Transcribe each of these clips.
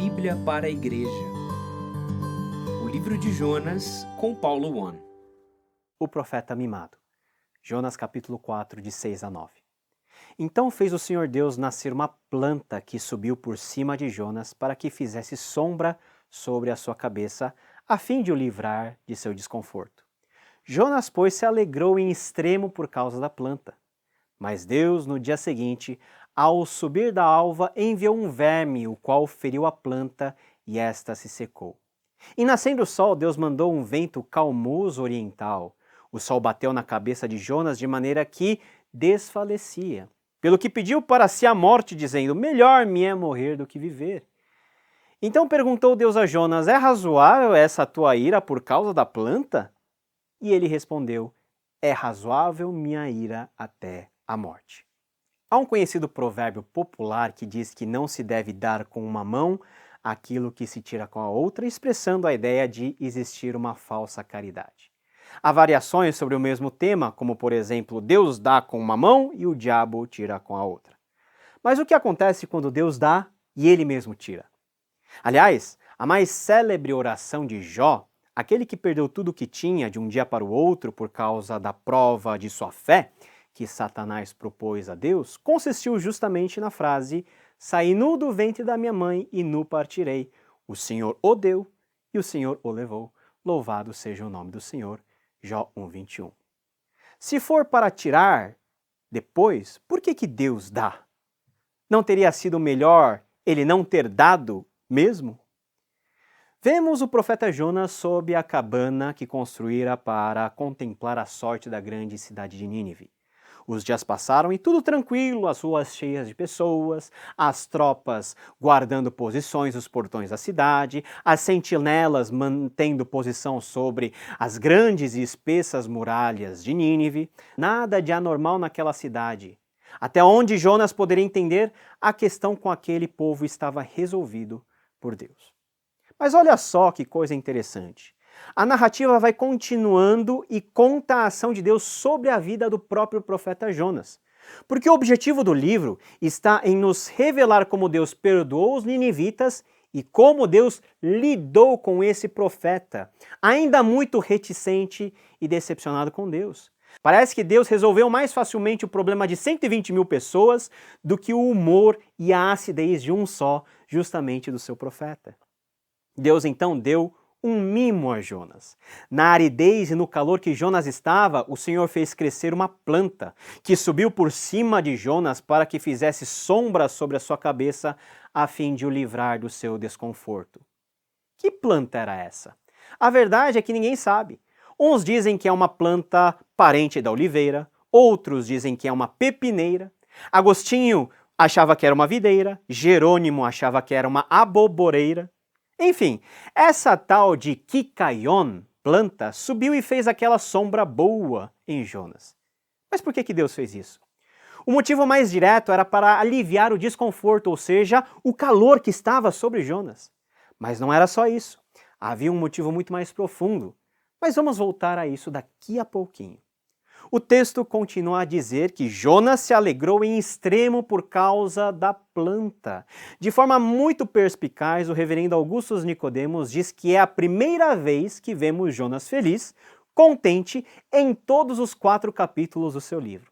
Bíblia para a Igreja. O livro de Jonas, com Paulo One. O profeta mimado. Jonas capítulo 4, de 6 a 9. Então fez o Senhor Deus nascer uma planta que subiu por cima de Jonas para que fizesse sombra sobre a sua cabeça, a fim de o livrar de seu desconforto. Jonas, pois, se alegrou em extremo por causa da planta. Mas Deus, no dia seguinte, ao subir da alva, enviou um verme, o qual feriu a planta, e esta se secou. E nascendo o sol, Deus mandou um vento calmoso oriental. O sol bateu na cabeça de Jonas de maneira que desfalecia. Pelo que pediu para si a morte, dizendo: melhor me é morrer do que viver. Então perguntou Deus a Jonas: é razoável essa tua ira por causa da planta? E ele respondeu: é razoável minha ira até a morte. Há um conhecido provérbio popular que diz que não se deve dar com uma mão aquilo que se tira com a outra, expressando a ideia de existir uma falsa caridade. Há variações sobre o mesmo tema, como por exemplo, Deus dá com uma mão e o diabo tira com a outra. Mas o que acontece quando Deus dá e ele mesmo tira? Aliás, a mais célebre oração de Jó, aquele que perdeu tudo o que tinha de um dia para o outro por causa da prova de sua fé, que Satanás propôs a Deus, consistiu justamente na frase: saí nu do ventre da minha mãe e nu partirei. O Senhor o deu e o Senhor o levou. Louvado seja o nome do Senhor. Jó 1:21. Se for para tirar depois, por que Deus dá? Não teria sido melhor ele não ter dado mesmo? Vemos o profeta Jonas sob a cabana que construíra para contemplar a sorte da grande cidade de Nínive. Os dias passaram e tudo tranquilo, as ruas cheias de pessoas, as tropas guardando posições nos portões da cidade, as sentinelas mantendo posição sobre as grandes e espessas muralhas de Nínive. Nada de anormal naquela cidade. Até onde Jonas poderia entender, a questão com aquele povo estava resolvido por Deus. Mas olha só que coisa interessante. A narrativa vai continuando e conta a ação de Deus sobre a vida do próprio profeta Jonas. Porque o objetivo do livro está em nos revelar como Deus perdoou os ninivitas e como Deus lidou com esse profeta, ainda muito reticente e decepcionado com Deus. Parece que Deus resolveu mais facilmente o problema de 120 mil pessoas do que o humor e a acidez de um só, justamente do seu profeta. Deus então deu um mimo a Jonas. Na aridez e no calor que Jonas estava, o Senhor fez crescer uma planta que subiu por cima de Jonas para que fizesse sombra sobre a sua cabeça, a fim de o livrar do seu desconforto. Que planta era essa? A verdade é que ninguém sabe. Uns dizem que é uma planta parente da oliveira, outros dizem que é uma pepineira. Agostinho achava que era uma videira, Jerônimo achava que era uma aboboreira. Enfim, essa tal de Kikaion, planta, subiu e fez aquela sombra boa em Jonas. Mas por que Deus fez isso? O motivo mais direto era para aliviar o desconforto, ou seja, o calor que estava sobre Jonas. Mas não era só isso. Havia um motivo muito mais profundo. Mas vamos voltar a isso daqui a pouquinho. O texto continua a dizer que Jonas se alegrou em extremo por causa da planta. De forma muito perspicaz, o reverendo Augustus Nicodemos diz que é a primeira vez que vemos Jonas feliz, contente, em todos os 4 capítulos do seu livro.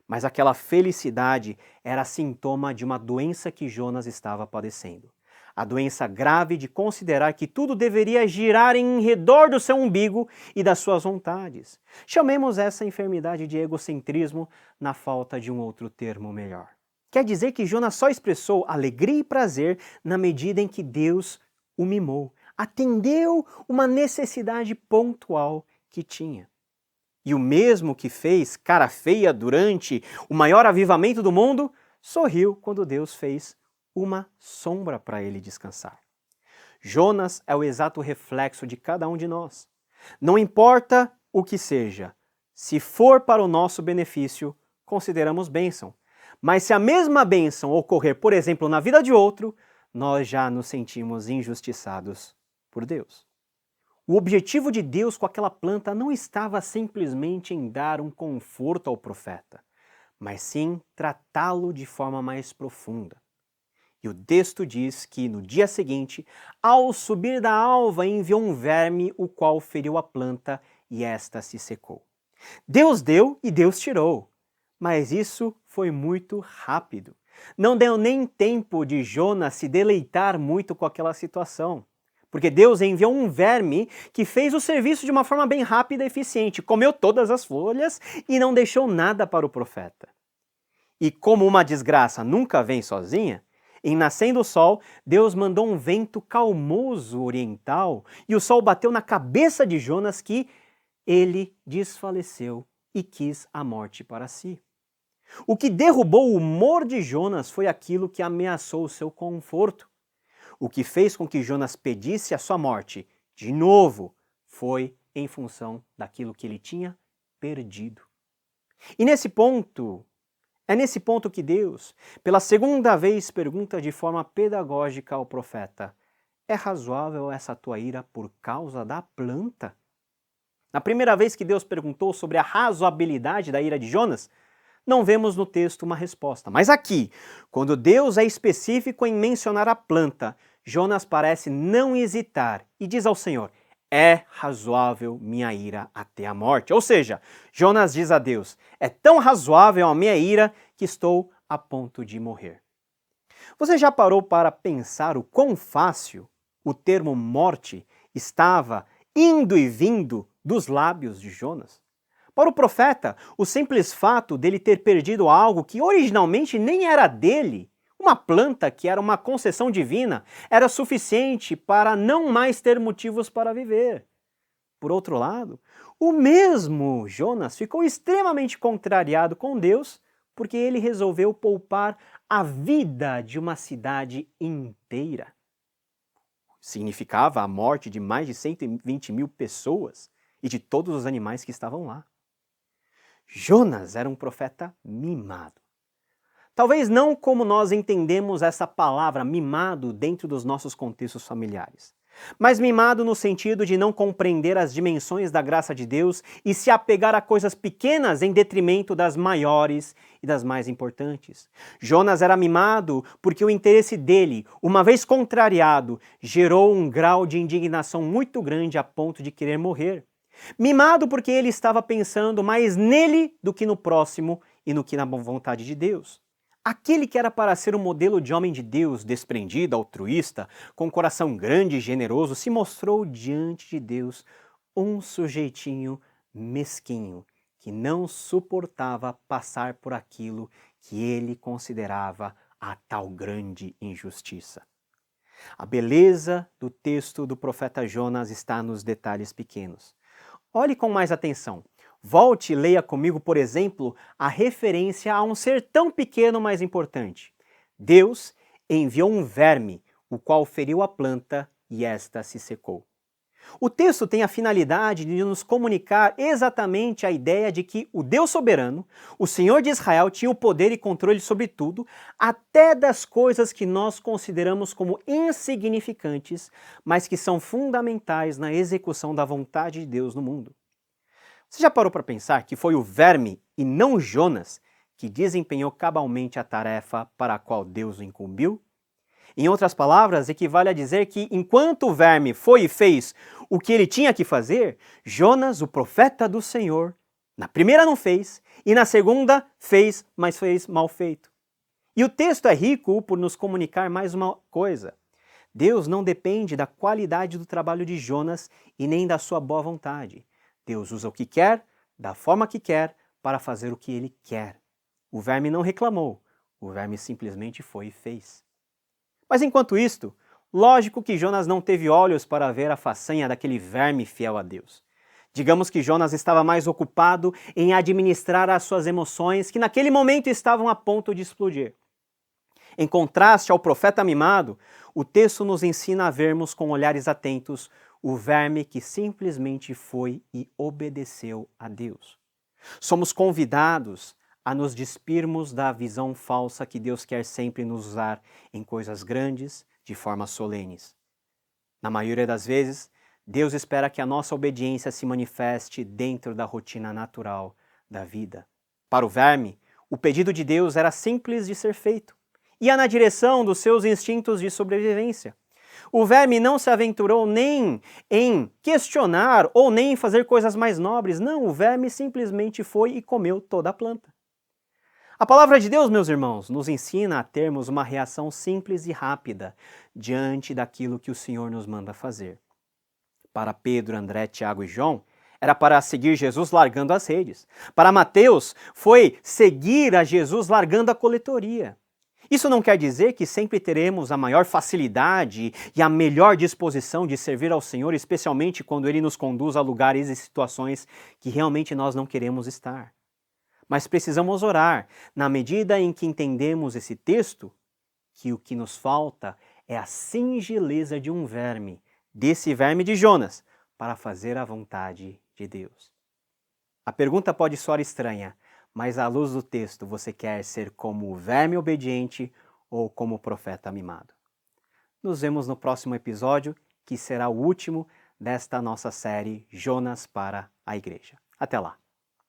Mas aquela felicidade era sintoma de uma doença que Jonas estava padecendo. A doença grave de considerar que tudo deveria girar em redor do seu umbigo e das suas vontades. Chamemos essa enfermidade de egocentrismo na falta de um outro termo melhor. Quer dizer que Jonas só expressou alegria e prazer na medida em que Deus o mimou, atendeu uma necessidade pontual que tinha. E o mesmo que fez cara feia durante o maior avivamento do mundo, sorriu quando Deus fez uma sombra para ele descansar. Jonas é o exato reflexo de cada um de nós. Não importa o que seja, se for para o nosso benefício, consideramos bênção. Mas se a mesma bênção ocorrer, por exemplo, na vida de outro, nós já nos sentimos injustiçados por Deus. O objetivo de Deus com aquela planta não estava simplesmente em dar um conforto ao profeta, mas sim tratá-lo de forma mais profunda. E o texto diz que no dia seguinte, ao subir da alva, enviou um verme, o qual feriu a planta e esta se secou. Deus deu e Deus tirou, mas isso foi muito rápido. Não deu nem tempo de Jonas se deleitar muito com aquela situação, porque Deus enviou um verme que fez o serviço de uma forma bem rápida e eficiente, comeu todas as folhas e não deixou nada para o profeta. E como uma desgraça nunca vem sozinha, em nascendo o sol, Deus mandou um vento calmoso oriental e o sol bateu na cabeça de Jonas que ele desfaleceu e quis a morte para si. O que derrubou o humor de Jonas foi aquilo que ameaçou o seu conforto. O que fez com que Jonas pedisse a sua morte, de novo, foi em função daquilo que ele tinha perdido. E é nesse ponto que Deus, pela segunda vez, pergunta de forma pedagógica ao profeta: é razoável essa tua ira por causa da planta? Na primeira vez que Deus perguntou sobre a razoabilidade da ira de Jonas, não vemos no texto uma resposta. Mas aqui, quando Deus é específico em mencionar a planta, Jonas parece não hesitar e diz ao Senhor: é razoável minha ira até a morte. Ou seja, Jonas diz a Deus: é tão razoável a minha ira que estou a ponto de morrer. Você já parou para pensar o quão fácil o termo morte estava indo e vindo dos lábios de Jonas? Para o profeta, o simples fato dele ter perdido algo que originalmente nem era dele, uma planta que era uma concessão divina, era suficiente para não mais ter motivos para viver. Por outro lado, o mesmo Jonas ficou extremamente contrariado com Deus porque ele resolveu poupar a vida de uma cidade inteira. Significava a morte de mais de 120 mil pessoas e de todos os animais que estavam lá. Jonas era um profeta mimado. Talvez não como nós entendemos essa palavra mimado dentro dos nossos contextos familiares, mas mimado no sentido de não compreender as dimensões da graça de Deus e se apegar a coisas pequenas em detrimento das maiores e das mais importantes. Jonas era mimado porque o interesse dele, uma vez contrariado, gerou um grau de indignação muito grande a ponto de querer morrer. Mimado porque ele estava pensando mais nele do que no próximo e no que na boa vontade de Deus. Aquele que era para ser um modelo de homem de Deus, desprendido, altruísta, com um coração grande e generoso, se mostrou diante de Deus um sujeitinho mesquinho, que não suportava passar por aquilo que ele considerava a tal grande injustiça. A beleza do texto do profeta Jonas está nos detalhes pequenos. Olhe com mais atenção. Volte e leia comigo, por exemplo, a referência a um ser tão pequeno, mas importante. Deus enviou um verme, o qual feriu a planta e esta se secou. O texto tem a finalidade de nos comunicar exatamente a ideia de que o Deus soberano, o Senhor de Israel, tinha o poder e controle sobre tudo, até das coisas que nós consideramos como insignificantes, mas que são fundamentais na execução da vontade de Deus no mundo. Você já parou para pensar que foi o verme e não Jonas que desempenhou cabalmente a tarefa para a qual Deus o incumbiu? Em outras palavras, equivale a dizer que enquanto o verme foi e fez o que ele tinha que fazer, Jonas, o profeta do Senhor, na primeira não fez e na segunda fez, mas fez mal feito. E o texto é rico por nos comunicar mais uma coisa. Deus não depende da qualidade do trabalho de Jonas e nem da sua boa vontade. Deus usa o que quer, da forma que quer, para fazer o que ele quer. O verme não reclamou, o verme simplesmente foi e fez. Mas enquanto isto, lógico que Jonas não teve olhos para ver a façanha daquele verme fiel a Deus. Digamos que Jonas estava mais ocupado em administrar as suas emoções, que naquele momento estavam a ponto de explodir. Em contraste ao profeta mimado, o texto nos ensina a vermos com olhares atentos o verme que simplesmente foi e obedeceu a Deus. Somos convidados a nos despirmos da visão falsa que Deus quer sempre nos usar em coisas grandes, de formas solenes. Na maioria das vezes, Deus espera que a nossa obediência se manifeste dentro da rotina natural da vida. Para o verme, o pedido de Deus era simples de ser feito. ia na direção dos seus instintos de sobrevivência. O verme não se aventurou nem em questionar ou nem em fazer coisas mais nobres. Não, o verme simplesmente foi e comeu toda a planta. A palavra de Deus, meus irmãos, nos ensina a termos uma reação simples e rápida diante daquilo que o Senhor nos manda fazer. Para Pedro, André, Tiago e João, era para seguir Jesus largando as redes. Para Mateus, foi seguir a Jesus largando a coletoria. Isso não quer dizer que sempre teremos a maior facilidade e a melhor disposição de servir ao Senhor, especialmente quando Ele nos conduz a lugares e situações que realmente nós não queremos estar. Mas precisamos orar, na medida em que entendemos esse texto, que o que nos falta é a singeleza de um verme, desse verme de Jonas, para fazer a vontade de Deus. A pergunta pode soar estranha, mas à luz do texto, você quer ser como o verme obediente ou como o profeta mimado? Nos vemos no próximo episódio, que será o último desta nossa série Jonas para a Igreja. Até lá!